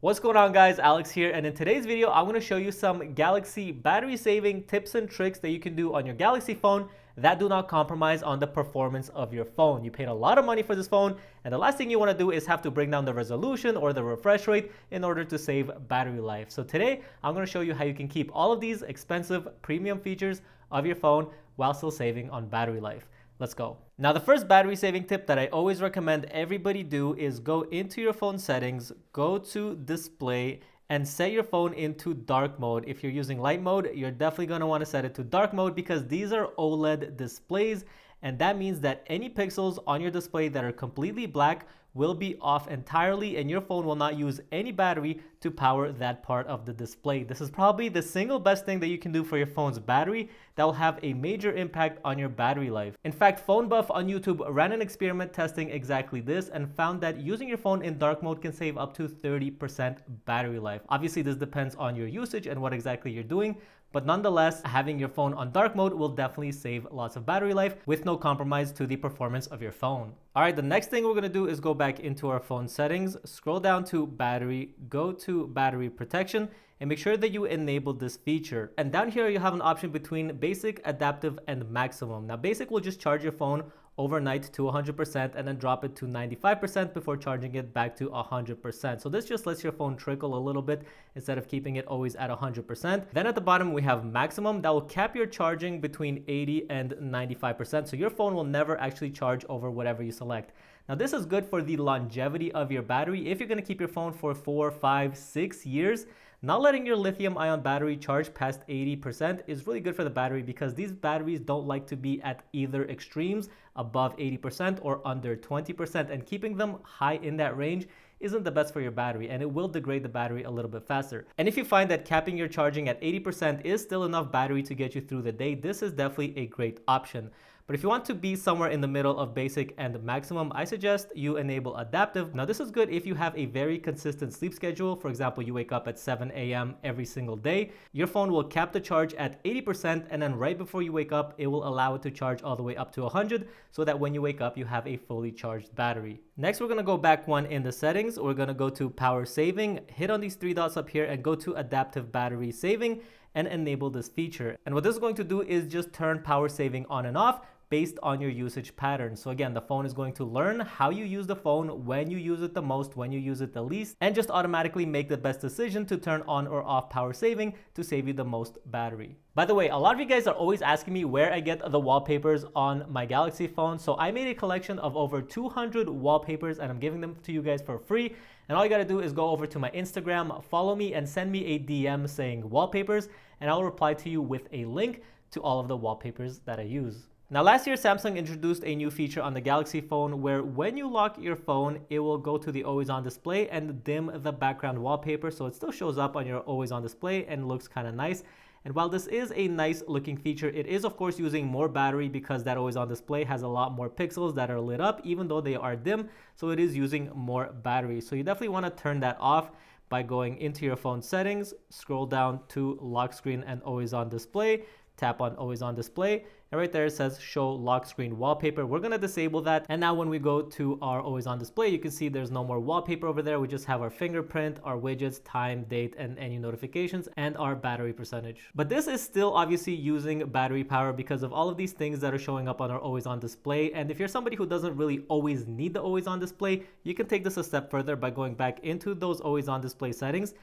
What's going on, guys? Alex here, and in today's video I'm going to show you some Galaxy battery saving tips and tricks that you can do on your Galaxy phone that do not compromise on the performance of your phone. You paid a lot of money for this phone, and the last thing you want to do is have to bring down the resolution or the refresh rate in order to save battery life. So today I'm going to show you how you can keep all of these expensive premium features of your phone while still saving on battery life. Let's go. Now, the first battery saving tip that I always recommend everybody do is go into your phone settings, go to display, and set your phone into dark mode. If you're using light mode, you're definitely going to want to set it to dark mode because these are OLED displays, and that means that any pixels on your display that are completely black will be off entirely, and your phone will not use any battery to power that part of the display. This is probably the single best thing that you can do for your phone's battery that will have a major impact on your battery life. In fact, Phone Buff on YouTube ran an experiment testing exactly this and found that using your phone in dark mode can save up to 30% battery life. Obviously, this depends on your usage and what exactly you're doing, but nonetheless, having your phone on dark mode will definitely save lots of battery life with no compromise to the performance of your phone. All right, the next thing we're gonna do is go back into our phone settings, scroll down to battery, go to battery protection, and make sure that you enable this feature. And down here, you have an option between basic, adaptive, and maximum. Now, basic will just charge your phone overnight to 100% and then drop it to 95% before charging it back to 100%. So this just lets your phone trickle a little bit instead of keeping it always at 100%. Then at the bottom, we have maximum that will cap your charging between 80 and 95%. So your phone will never actually charge over whatever you select. Now, this is good for the longevity of your battery. If you're going to keep your phone for 4, 5, 6 years, not letting your lithium ion battery charge past 80% is really good for the battery because these batteries don't like to be at either extremes, above 80% or under 20%, and keeping them high in that range isn't the best for your battery, and it will degrade the battery a little bit faster. And if you find that capping your charging at 80% is still enough battery to get you through the day, this is definitely a great option. But if you want to be somewhere in the middle of basic and maximum, I suggest you enable adaptive. Now, this is good if you have a very consistent sleep schedule. For example, you wake up at 7 a.m. every single day. Your phone will cap the charge at 80%, and then right before you wake up, it will allow it to charge all the way up to 100 so that when you wake up, you have a fully charged battery. Next, we're going to go back one in the settings. We're going to go to power saving, hit on these three dots up here, and go to adaptive battery saving and enable this feature. And what this is going to do is just turn power saving on and off based on your usage pattern. So again, the phone is going to learn how you use the phone, when you use it the most, when you use it the least, and just automatically make the best decision to turn on or off power saving to save you the most battery. By the way, a lot of you guys are always asking me where I get the wallpapers on my Galaxy phone. So I made a collection of over 200 wallpapers and I'm giving them to you guys for free. And all you gotta do is go over to my Instagram, follow me, and send me a DM saying wallpapers, and I'll reply to you with a link to all of the wallpapers that I use. Now, last year, Samsung introduced a new feature on the Galaxy phone where when you lock your phone, it will go to the always on display and dim the background wallpaper. So it still shows up on your always on display and looks kind of nice. And while this is a nice looking feature, it is of course using more battery because that always on display has a lot more pixels that are lit up, even though they are dim. So it is using more battery. So you definitely want to turn that off by going into your phone settings, scroll down to lock screen and always on display, tap on always on display, and right there it says show lock screen wallpaper. We're going to disable that. And now when we go to our always on display, you can see there's no more wallpaper over there. We just have our fingerprint, our widgets, time, date, and any notifications, and our battery percentage. But this is still obviously using battery power because of all of these things that are showing up on our always on display. And if you're somebody who doesn't really always need the always on display, you can take this a step further by going back into those always on display settings.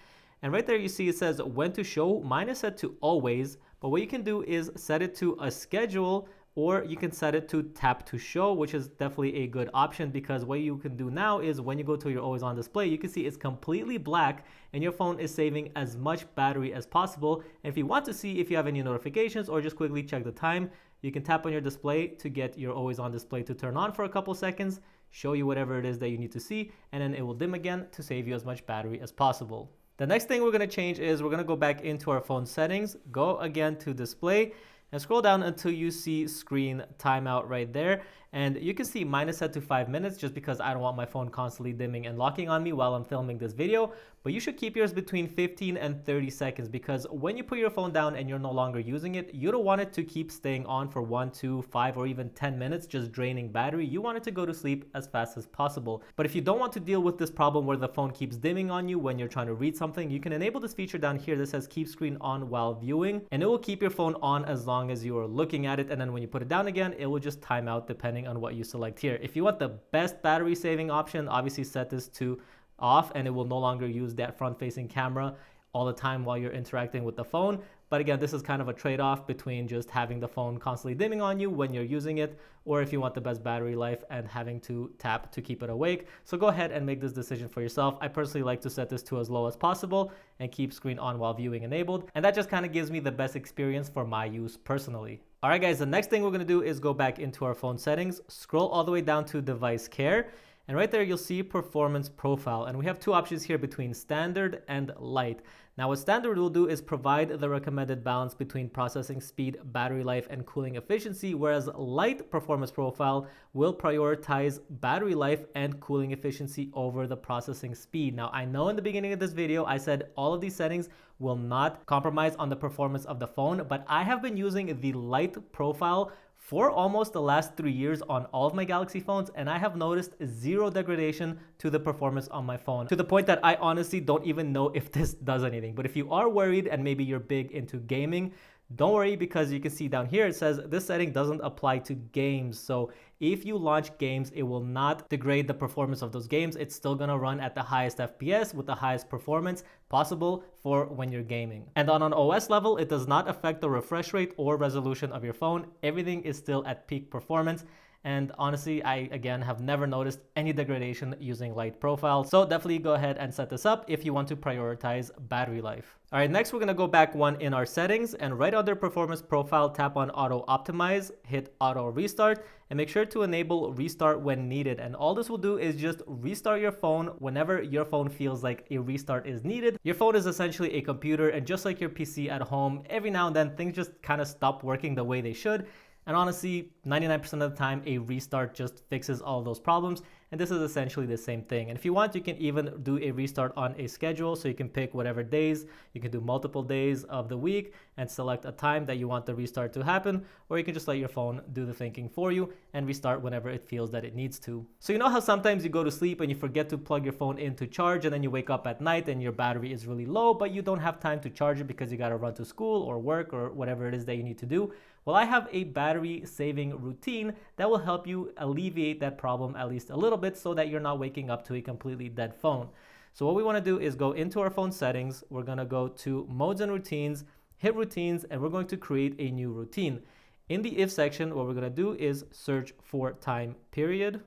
And right there you see it says when to show. Mine is set to always, but what you can do is set it to a schedule, or you can set it to tap to show, which is definitely a good option because what you can do now is when you go to your always on display, you can see it's completely black and your phone is saving as much battery as possible. And if you want to see if you have any notifications or just quickly check the time, you can tap on your display to get your always on display to turn on for a couple seconds, show you whatever it is that you need to see, and then it will dim again to save you as much battery as possible. The next thing we're going to change is we're going to go back into our phone settings, go again to display, and scroll down until you see screen timeout right there. And you can see mine is set to 5 minutes just because I don't want my phone constantly dimming and locking on me while I'm filming this video. But you should keep yours between 15 and 30 seconds because when you put your phone down and you're no longer using it, you don't want it to keep staying on for 1, 2, 5, or even 10 minutes just draining battery. You want it to go to sleep as fast as possible. But if you don't want to deal with this problem where the phone keeps dimming on you when you're trying to read something, you can enable this feature down here that says keep screen on while viewing, and it will keep your phone on as long as you are looking at it. And then when you put it down again, it will just time out depending on what you select here. If you want the best battery saving option, obviously set this to off and it will no longer use that front facing camera all the time while you're interacting with the phone. But again, this is kind of a trade-off between just having the phone constantly dimming on you when you're using it, or if you want the best battery life and having to tap to keep it awake. So go ahead and make this decision for yourself. I personally like to set this to as low as possible and keep screen on while viewing enabled. And that just kind of gives me the best experience for my use personally. All right, guys, the next thing we're going to do is go back into our phone settings, scroll all the way down to device care. And right there, you'll see performance profile. And we have two options here between standard and light. Now what standard will do is provide the recommended balance between processing speed, battery life, and cooling efficiency, whereas light performance profile will prioritize battery life and cooling efficiency over the processing speed. Now I know in the beginning of this video, I said all of these settings will not compromise on the performance of the phone, but I have been using the light profile for almost the last 3 years on all of my Galaxy phones, and I have noticed zero degradation to the performance on my phone, to the point that I honestly don't even know if this does anything. But if you are worried and maybe you're big into gaming, don't worry, because you can see down here it says this setting doesn't apply to games. So if you launch games, it will not degrade the performance of those games. It's still going to run at the highest FPS with the highest performance possible for when you're gaming. And on an OS level, it does not affect the refresh rate or resolution of your phone. Everything is still at peak performance. And honestly, I again have never noticed any degradation using light profile. So definitely go ahead and set this up if you want to prioritize battery life. All right, next we're gonna go back one in our settings, and right under performance profile, tap on auto optimize, hit auto restart, and make sure to enable restart when needed. And all this will do is just restart your phone whenever your phone feels like a restart is needed. Your phone is essentially a computer, and just like your PC at home, every now and then things just kind of stop working the way they should. And honestly, 99% of the time, a restart just fixes all those problems. And this is essentially the same thing. And if you want, you can even do a restart on a schedule. So you can pick whatever days. You can do multiple days of the week and select a time that you want the restart to happen. Or you can just let your phone do the thinking for you and restart whenever it feels that it needs to. So you know how sometimes you go to sleep and you forget to plug your phone in to charge, and then you wake up at night and your battery is really low, but you don't have time to charge it because you got to run to school or work or whatever it is that you need to do? Well, I have a battery saving routine that will help you alleviate that problem at least a little bit, so that you're not waking up to a completely dead phone. So what we want to do is go into our phone settings. We're going to go to modes and routines, hit routines, and we're going to create a new routine. In the if section, what we're going to do is search for time period.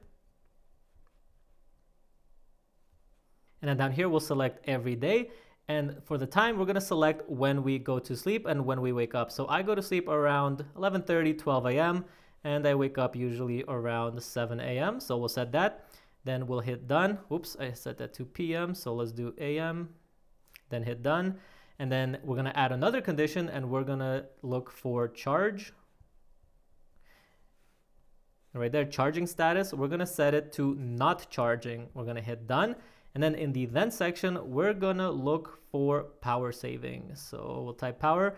And then down here, we'll select every day. And for the time, we're going to select when we go to sleep and when we wake up. So I go to sleep around 11:30, 12 a.m. and I wake up usually around 7 a.m. So we'll set that. Then we'll hit done. Oops, I set that to p.m. So let's do a.m. Then hit done. And then we're going to add another condition, and we're going to look for charge. Right there, charging status. We're going to set it to not charging. We're going to hit done. And then in the then section, we're going to look for power saving. So we'll type power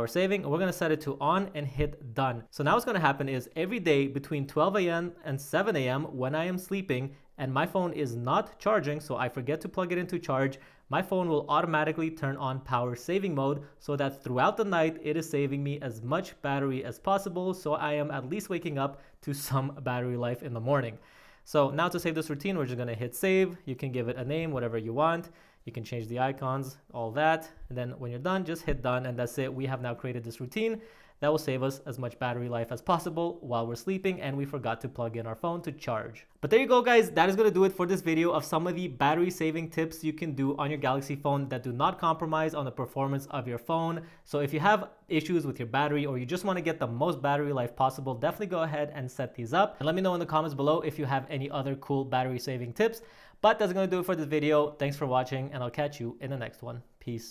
saving, and we're going to set it to on and hit done. So now what's going to happen is every day between 12 a.m. and 7 a.m. when I am sleeping and my phone is not charging, so I forget to plug it into charge, my phone will automatically turn on power saving mode, so that throughout the night it is saving me as much battery as possible, so I am at least waking up to some battery life in the morning. So now to save this routine, we're just going to hit save. You can give it a name, whatever you want. You can change the icons, all that. And then when you're done, just hit done, and that's it. We have now created this routine that will save us as much battery life as possible while we're sleeping, and we forgot to plug in our phone to charge. But there you go, guys. That is going to do it for this video of some of the battery saving tips you can do on your Galaxy phone that do not compromise on the performance of your phone. So if you have issues with your battery, or you just want to get the most battery life possible, definitely go ahead and set these up. And let me know in the comments below if you have any other cool battery saving tips. But that's going to do it for this video. Thanks for watching, and I'll catch you in the next one. Peace.